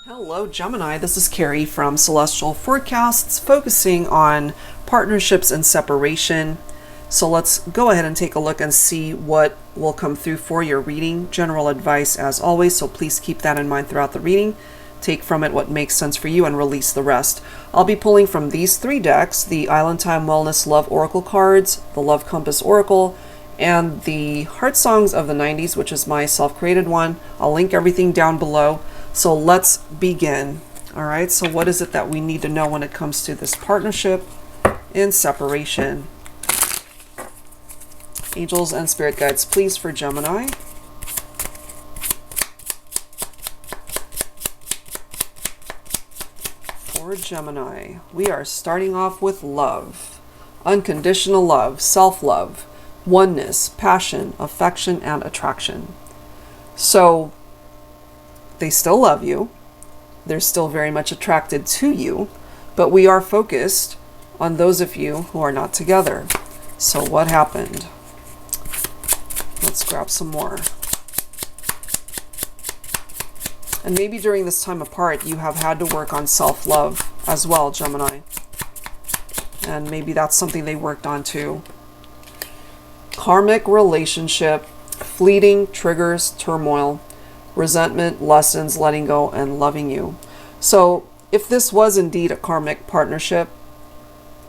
Hello Gemini, this is Carrie from Celestial Forecasts, focusing on partnerships and separation. So let's go ahead and take a look and see what will come through for your reading. General advice as always, so please keep that in mind throughout the reading. Take from it what makes sense for you and release the rest. I'll be pulling from these three decks: the Island Time Wellness Love Oracle cards, the Love Compass Oracle, and the Heart Songs of the 90s, which is my self-created one. I'll link everything down below. So let's begin. All right, so what is it that we need to know when it comes to this partnership and separation? Angels and spirit guides, please, for Gemini. For Gemini, we are starting off with love. Unconditional love, self-love, oneness, passion, affection, and attraction. So they still love you. They're still very much attracted to you, but we are focused on those of you who are not together. So what happened? Let's grab some more. And maybe during this time apart, you have had to work on self-love as well, Gemini. And maybe that's something they worked on too. Karmic relationship, fleeting, triggers, turmoil, resentment, lessons, letting go, and loving you. So if this was indeed a karmic partnership,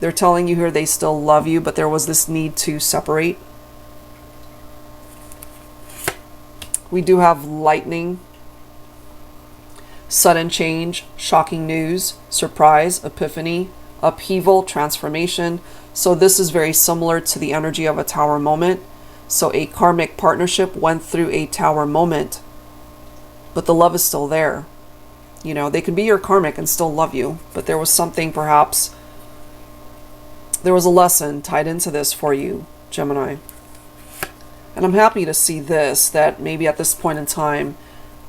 they're telling you here they still love you, but there was this need to separate. We do have lightning, sudden change, shocking news, surprise, epiphany, upheaval, transformation. So this is very similar to the energy of a tower moment. So a karmic partnership went through a tower moment, but the love is still there. You know, they could be your karmic and still love you, but there was something, perhaps, there was a lesson tied into this for you, Gemini. And I'm happy to see this, that maybe at this point in time,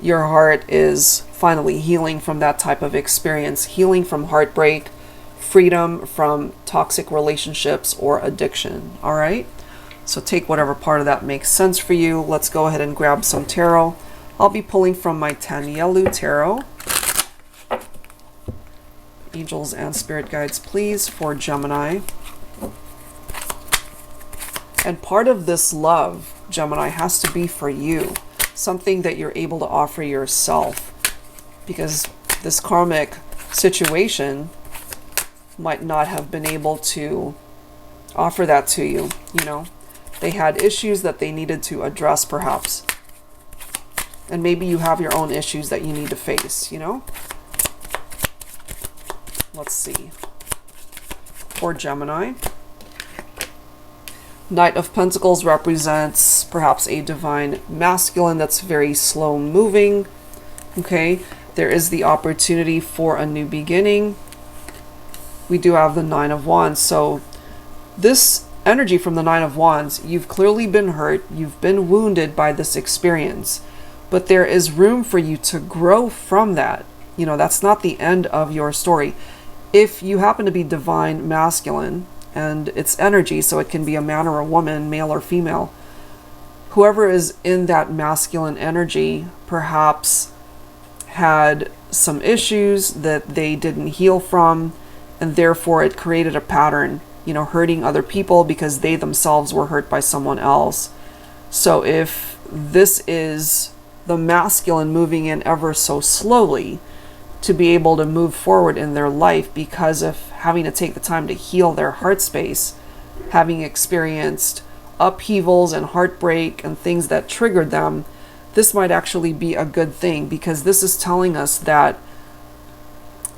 your heart is finally healing from that type of experience, healing from heartbreak, freedom from toxic relationships or addiction. All right? So take whatever part of that makes sense for you. Let's go ahead and grab some tarot. I'll be pulling from my TANIELU tarot. Angels and spirit guides, please, for Gemini. And part of this love, Gemini, has to be for you. Something that you're able to offer yourself. Because this karmic situation might not have been able to offer that to you, you know. They had issues that they needed to address, perhaps. And maybe you have your own issues that you need to face, you know? Let's see. For Gemini, Knight of Pentacles represents perhaps a divine masculine that's very slow moving. Okay, there is the opportunity for a new beginning. We do have the Nine of Wands. So this energy from the Nine of Wands, you've clearly been hurt. You've been wounded by this experience. But there is room for you to grow from that. You know, that's not the end of your story. If you happen to be divine masculine, and it's energy, so it can be a man or a woman, male or female, whoever is in that masculine energy perhaps had some issues that they didn't heal from, and therefore it created a pattern, you know, hurting other people because they themselves were hurt by someone else. So if this is the masculine moving in ever so slowly to be able to move forward in their life because of having to take the time to heal their heart space, having experienced upheavals and heartbreak and things that triggered them, this might actually be a good thing, because this is telling us that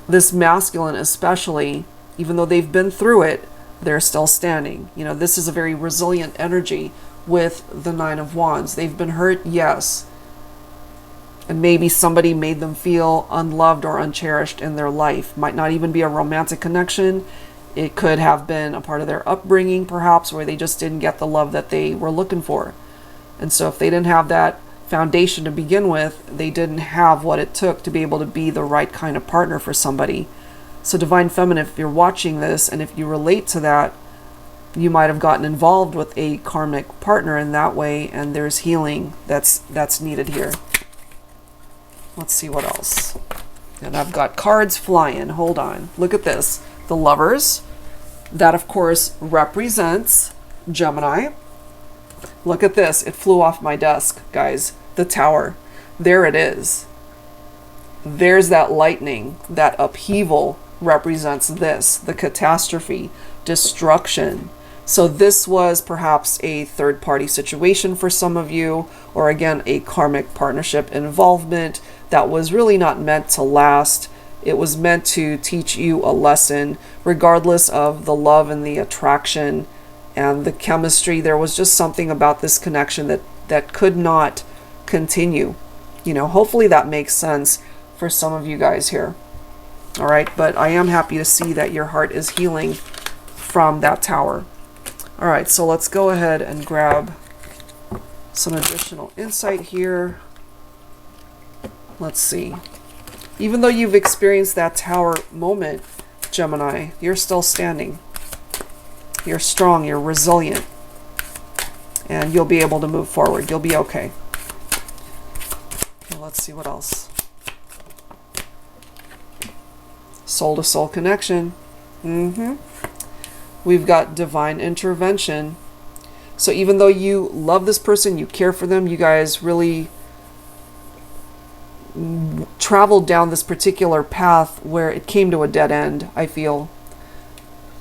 this masculine especially, even though they've been through it, they're still standing. You know, this is a very resilient energy with the Nine of Wands. They've been hurt, yes. And maybe somebody made them feel unloved or uncherished in their life. Might not even be a romantic connection. It could have been a part of their upbringing, perhaps, where they just didn't get the love that they were looking for. And so if they didn't have that foundation to begin with, they didn't have what it took to be able to be the right kind of partner for somebody. So Divine Feminine, if you're watching this and if you relate to that, you might have gotten involved with a karmic partner in that way, and there's healing that's needed here. Let's see what else. And I've got cards flying. Hold on. Look at this. The Lovers. That, of course, represents Gemini. Look at this. It flew off my desk, guys. The Tower. There it is. There's that lightning. That upheaval represents this. The catastrophe. Destruction. So this was perhaps a third-party situation for some of you, or again, a karmic partnership involvement that was really not meant to last. It was meant to teach you a lesson, regardless of the love and the attraction and the chemistry. There was just something about this connection that could not continue. You know, hopefully that makes sense for some of you guys here. All right, but I am happy to see that your heart is healing from that Tower. All right, so let's go ahead and grab some additional insight here. Let's see. Even though you've experienced that Tower moment, Gemini, you're still standing. You're strong, you're resilient, and you'll be able to move forward. You'll be okay. Okay, let's see what else. Soul-to-soul connection. We've got divine intervention. So even though you love this person, you care for them, you guys really traveled down this particular path where it came to a dead end, I feel.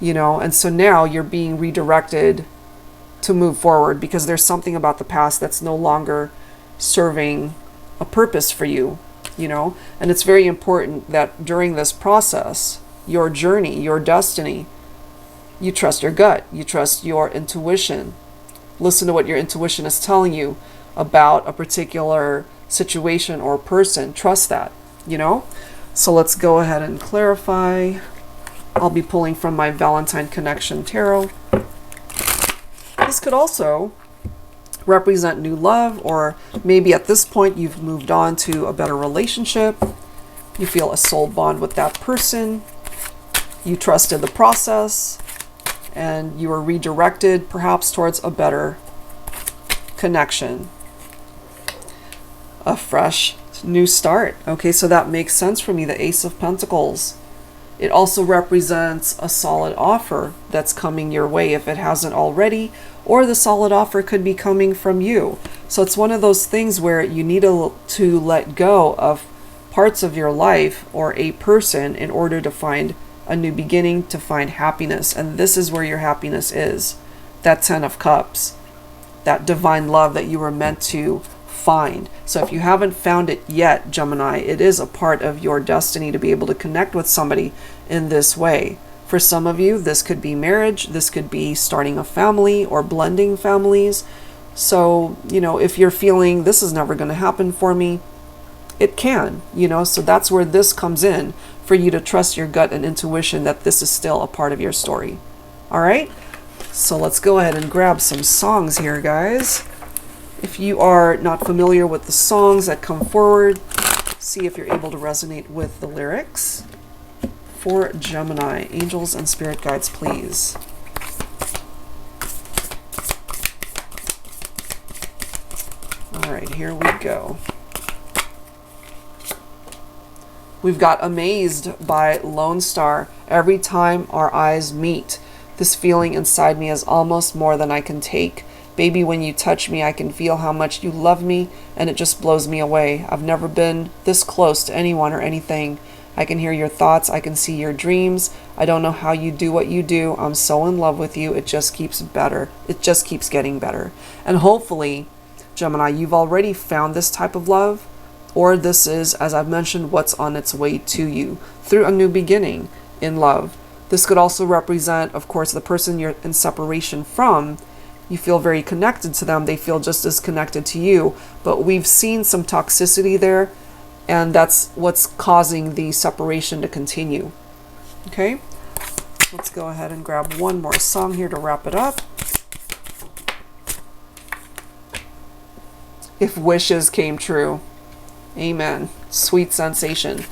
You know, and so now you're being redirected to move forward because there's something about the past that's no longer serving a purpose for you, you know. And it's very important that during this process, your journey, your destiny, you trust your gut, you trust your intuition. Listen to what your intuition is telling you about a particular situation or person. Trust that, you know. So let's go ahead and clarify. I'll be pulling from my Valentine Connection Tarot. This could also represent new love, or maybe at this point you've moved on to a better relationship. You feel a soul bond with that person. You trusted the process, and you were redirected perhaps towards a better connection. A fresh new start. Okay, so that makes sense for me, the Ace of Pentacles. It also represents a solid offer that's coming your way if it hasn't already, or the solid offer could be coming from you. So it's one of those things where you need to let go of parts of your life or a person in order to find a new beginning, to find happiness. And this is where your happiness is. That 10 of Cups, that divine love that you were meant to find. So if you haven't found it yet, Gemini, it is a part of your destiny to be able to connect with somebody in this way. For some of you, this could be marriage, this could be starting a family or blending families. So, you know, if you're feeling this is never going to happen for me, it can, you know, so that's where this comes in, for you to trust your gut and intuition that this is still a part of your story. All right, so let's go ahead and grab some songs here, guys. If you are not familiar with the songs that come forward, see if you're able to resonate with the lyrics. For Gemini, angels and spirit guides, please. All right, here we go. We've got Amazed by Lone Star. Every time our eyes meet, this feeling inside me is almost more than I can take. Baby, when you touch me, I can feel how much you love me, and it just blows me away. I've never been this close to anyone or anything. I can hear your thoughts. I can see your dreams. I don't know how you do what you do. I'm so in love with you. It just keeps better. It just keeps getting better. And hopefully, Gemini, you've already found this type of love, or this is, as I've mentioned, what's on its way to you through a new beginning in love. This could also represent, of course, the person you're in separation from. You feel very connected to them. They feel just as connected to you. But we've seen some toxicity there, and that's what's causing the separation to continue. Okay? Let's go ahead and grab one more song here to wrap it up. If wishes came true. Amen. Sweet sensation.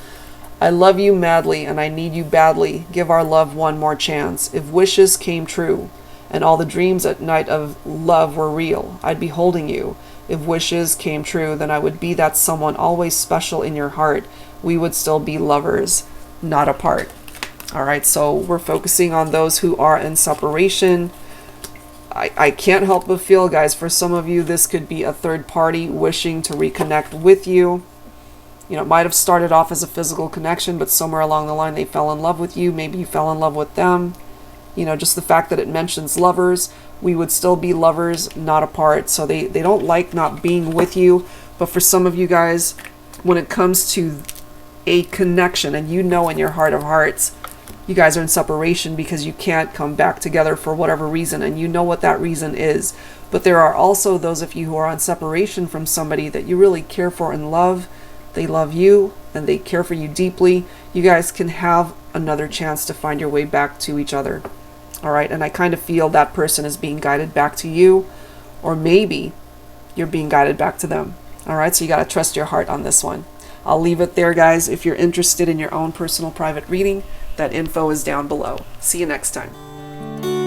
I love you madly and I need you badly. Give our love one more chance. If wishes came true and all the dreams at night of love were real, I'd be holding you. if wishes came true, then I would be that someone always special in your heart. We would still be lovers, not apart. All right, so we're focusing on those who are in separation. I can't help but feel, guys, for some of you, this could be a third party wishing to reconnect with you. You know, it might have started off as a physical connection, but somewhere along the line they fell in love with you. Maybe you fell in love with them. You know, just the fact that it mentions lovers, we would still be lovers, not apart. So they don't like not being with you. But for some of you guys, when it comes to a connection, and you know in your heart of hearts, you guys are in separation because you can't come back together for whatever reason, and you know what that reason is. But there are also those of you who are on separation from somebody that you really care for and love. They love you and they care for you deeply. You guys can have another chance to find your way back to each other. All right, and I kind of feel that person is being guided back to you, or maybe you're being guided back to them. All right, so you got to trust your heart on this one. I'll leave it there, guys. If you're interested in your own personal private reading, that info is down below. See you next time.